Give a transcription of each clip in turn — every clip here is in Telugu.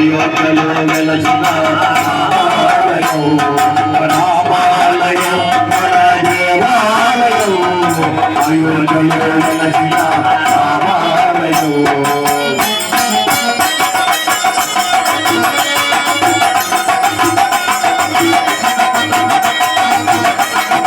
అయోధ్యలో వెలసిన రామాలయం రామాలయం మన దేవాలయం అయోధ్యలో వెలసిన రామాలయం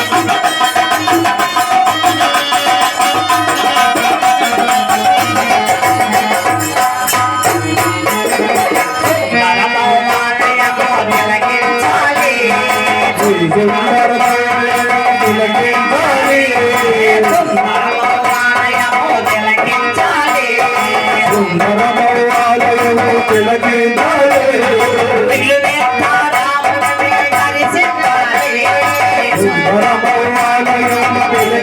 రామాలయం మన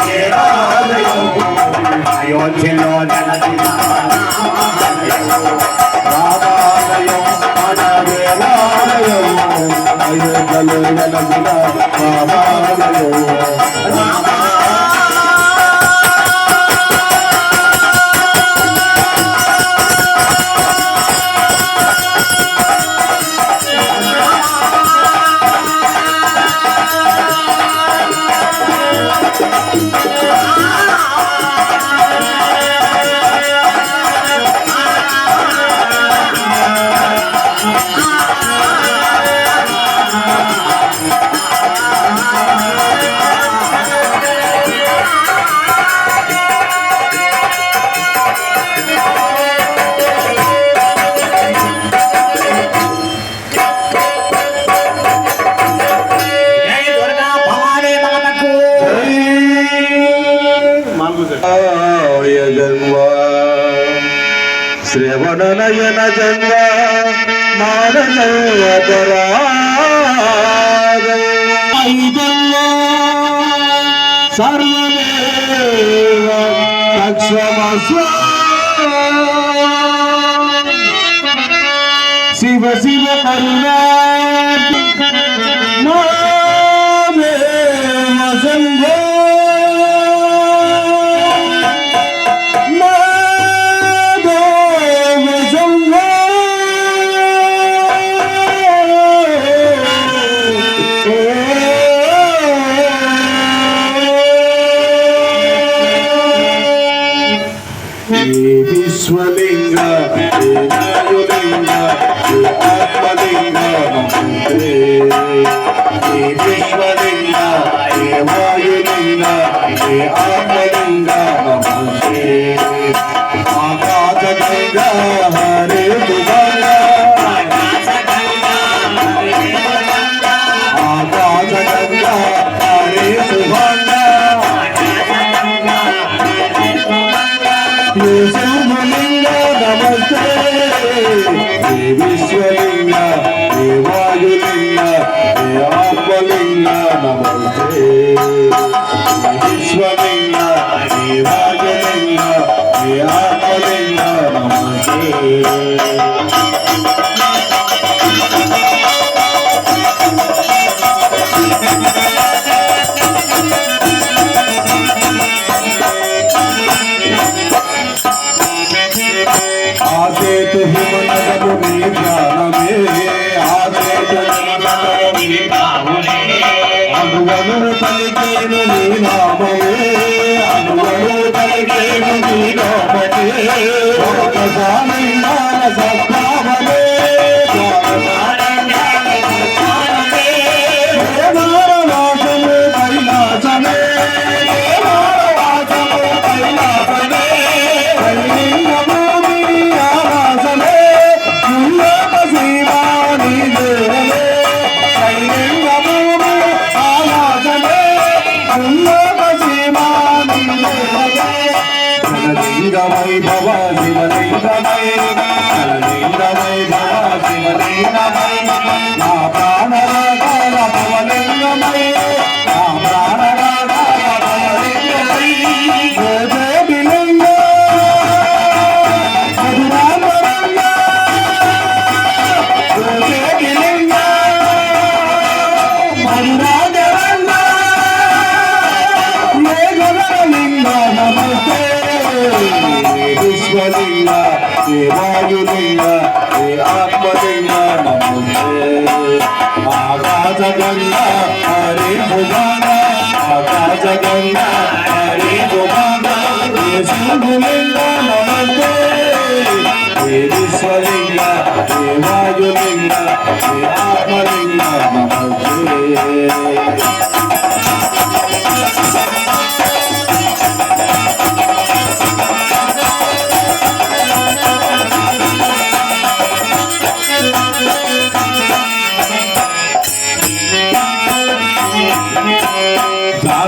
దేవాలయం అయోధ్యలో వెలసిన రామాలయం మన దేవాలయం అయోధ్యలో వెలసిన రామాలయం శ్రవణనయన జంగ మానవపరాగైదల్లో సర్వదేవ తక్షమస్వ శివ శివ కరుణా సంగో విశ్వలింగ వాయులింగ ఆత్మలింగ విశ్వలింగ వాయులింగ ఆత్మలింగ ఆకాశలింగ హరే తుగంగ ఆకాశగంగ హరే సుభంగ శంభులింగ నమస్తే విశ్వలింగ వాయులింగ ఆత్మలింగ నమస్తే విశ్వలింగ వాయులింగ ఆత్మలింగ నమస్తే అనువను పలికేను నీ నామమే అనువను పలికేను నీ నామమే ఒకసారి మానస భావమే వాసమే కైలాసమే కైలాసమే కైలింగమోమి ఆవాసమే శివాని దేవమే వాయులింగ హే ఆత్మలింగ నమస్తే ఆకాశ గంగా హరి భువన ఆకాశ గంగా హరి భువన హే శంభులింగ నమస్తే హే విశ్వలింగ హే వాయులింగ హే ఆత్మలింగ నమస్తే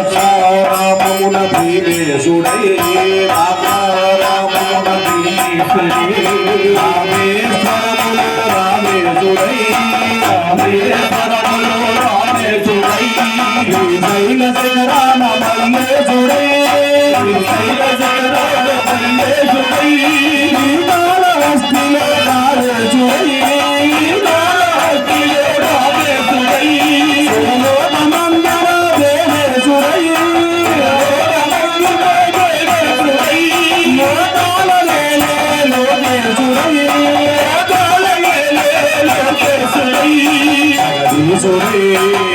రామమున భీమేశుడై రామమున భీమేశుడై రామేశ్వరములు రామేశుడై రామేశ్వరములు రామేశుడై శైల శిఖరాన మల్లేశుడై శైల శిఖరాన మల్లేశుడై కాళహస్తిలో కాళేశుడై కాళహస్తిలో రామేశుడై జగదీశుడై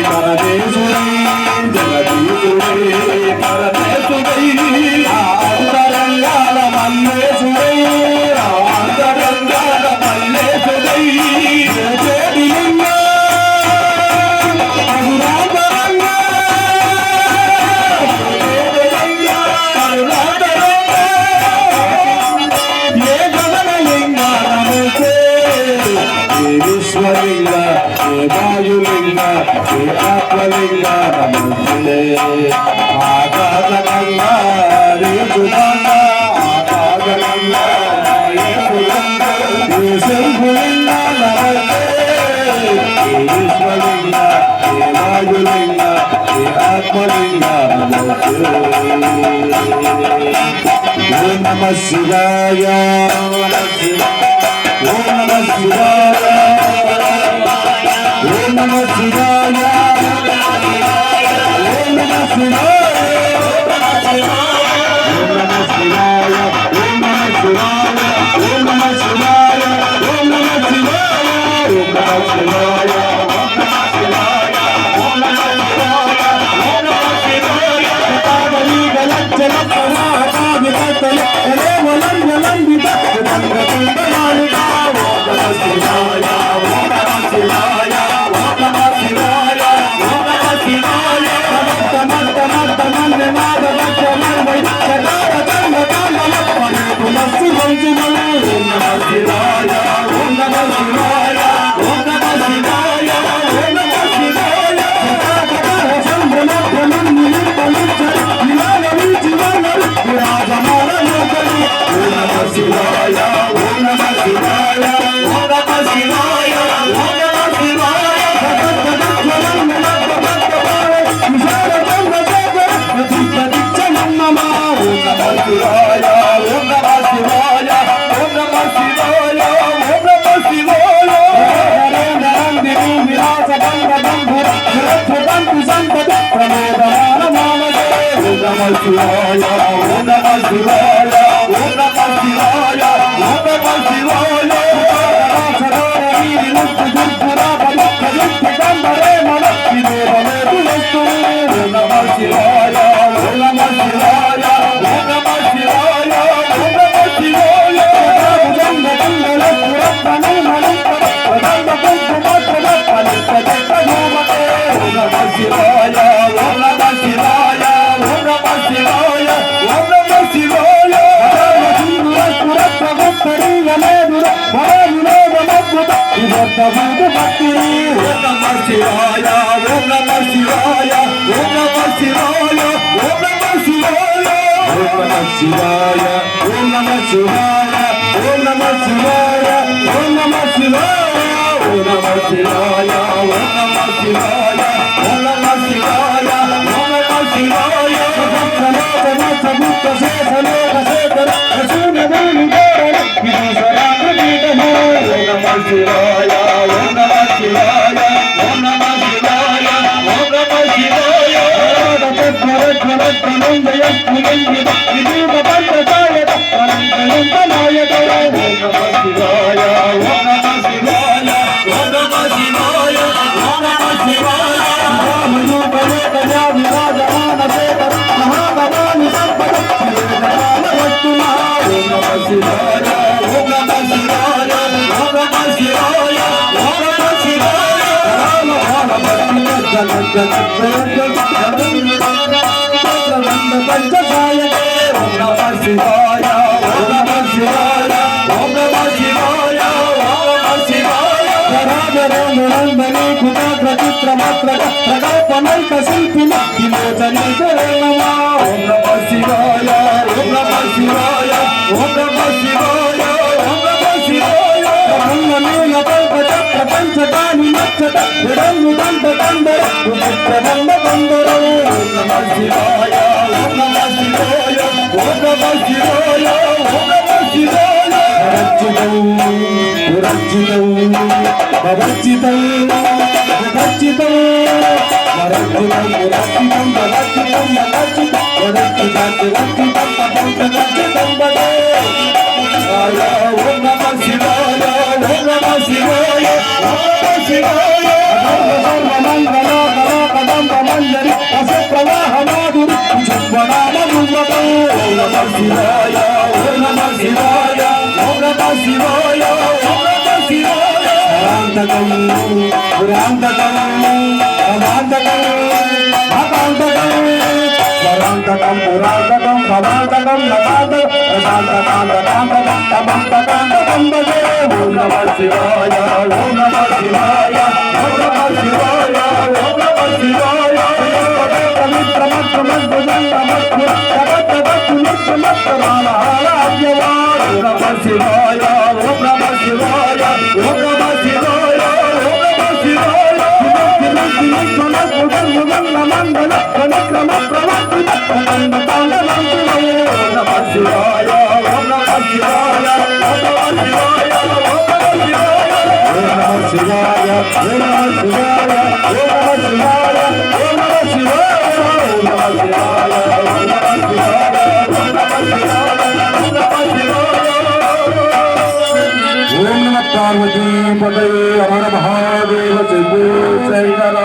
పరమేశుడై జగదీశుడై పరమేశుడై అంతరంగాల మల్లేశుడై అంతరంగాల మల్లేశుడై జగదిలింగ కరుణాకరంగ కరుణాకరంగ ఏ గగనలింగ నమస్తే ఏ విశ్వలింగ హే వాయులింగ హే ఆత్మలింగ నమస్తే ఆకాశ గంగా హరి భువన ఆకాశ గంగా హరి భువన హే శంభులింగ నమస్తే హే విశ్వలింగ హే వాయులింగ హే ఆత్మలింగ నమస్తే ఓం నమః శివాయ ఓం నమః శివాయ ఓం నమః శివాయ ఓం నమః శివాయ ఓం నమః శివాయ ఓం నమః శివాయ ఓం నమః శివాయ ఓం నమః శివాయ ఓం నమః శివాయ ఓం నమః శివాయ ఓం నమః శివాయ తావలి గలచ్చల పరాకాది కతల ఎలే వలం వలం విద తంగ మాలిక ఓం నమః శివాయ ఓం నమః శివాయ శివాయ ఓం నమః శివాయ ఓం నమః శివాయ ఓం నమః శివాయ సదారి నిలుత్తు దుర్పురా బలిత్త గంధరే మనస్సి దేవమే తులస్తు ఓం నమః శివాయ ఓం నమః శివాయ ఓం నమః శివాయ ఓం నమః శివాయ భుజంగ గంగల పురత్తను మలిత ప్రదంగ కుంకుమత్ర ఫలిత జగమోమతే ఓం నమః శివాయ ఓం నమః శివాయ ఓం నమః శివాయ ఓం నమః శివాయ పురత్తగుత్తరీయలేదుర భవవినోదమద్భుత వివర్తభూత భక్తిని ఓం నమః శివాయ ఓం నమః శివాయ ఓం నమః శివాయ ఓం నమః శివాయ ఓం నమః శివాయ ఓం నమః శివాయ ఓం నమః శివాయ ఓం నమః శివాయ ఓం నమః శివాయ ఓం నమః శివాయ ఓం నమః శివాయ ఓం నమః శివాయ సముద్ర శేషలోక శేఖర శూన్యమూని గోరణ విభూషణాగ్ర పీఠమో ఓం నమః శివాయ ఓం నమః శివాయ ఓం నమః శివాయ ఓం నమః శివాయ पार्वती पतये हर महादेव शंभो शंकर